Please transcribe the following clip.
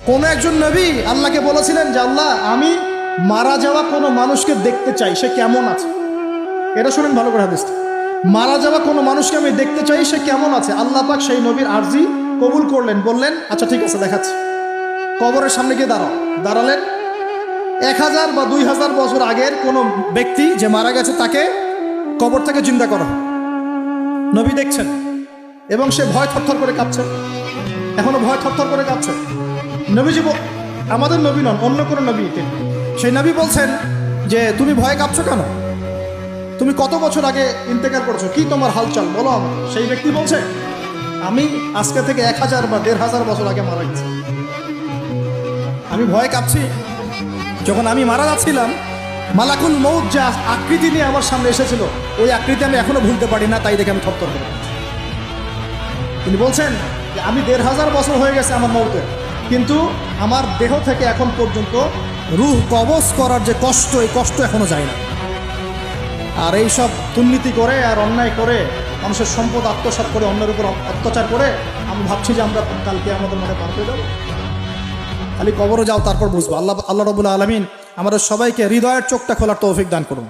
কোন একজন নবী আল্লাহকে বলেছিলেন যে আল্লাহ আমি মারা যাওয়া কোনো মানুষকে দেখতে চাই, সে কেমন আছে। এটা শুনেন ভালো করে হাদিসটা, মারা যাওয়া কোনো মানুষকে আমি দেখতে চাই, সে কেমন আছে। আল্লাহ পাক সেই নবীর আরজি কবুল করলেন, বললেন আচ্ছা ঠিক আছে দেখাচ্ছি। কবরের সামনে গিয়ে দাঁড়ালেন। 1000 বা 2000 বছর আগের কোনো ব্যক্তি যে মারা গেছে তাকে কবর থেকে জিন্দা করা, নবী দেখছেন এবং সে ভয় থরথর করে কাঁপছে, এখনো ভয় থরথর করে কাঁপছে। নবীজি আমাদের নবী নন, অন্য কোনো নবী, সেই নবী বলছেন যে তুমি ভয়ে কাঁপছো কেন, তুমি কত বছর আগে ইন্তেকার করছো, কি তোমার হালচাল বলো আমাকে। সেই ব্যক্তি বলছে আমি আজকে থেকে 1000 বা 1500 বছর আগে মারা গেছি, আমি ভয়ে কাঁপছি। যখন আমি মারা যাচ্ছিলাম মালাকুল মউত যা আকৃতি নিয়ে আমার সামনে এসেছিল, ওই আকৃতি আমি এখনো ভুলতে পারি না, তাই দেখে আমি থরথর করে কাঁপছি। তিনি বলছেন যে আমি 1500 বছর হয়ে গেছে আমার মউতের, কিন্তু আমার দেহ থেকে এখন পর্যন্ত রূহ কবজ করার যে কষ্ট, এই কষ্ট এখনো যায় না। আর এই সব দুর্নীতি করে আর অন্যায় করে মানুষের সম্পদ আত্মসাৎ করে অন্যের উপর অত্যাচার করে আমি ভাবছি যে আমরা কালকে আমাদের মনে পার পেয়ে যাবো। খালি কবরে যাও, তারপর বুঝবো। আল্লাহ রাব্বুল আলামিন আমাদের সবাইকে হৃদয়ের চোখটা খোলার তৌফিক দান করুন।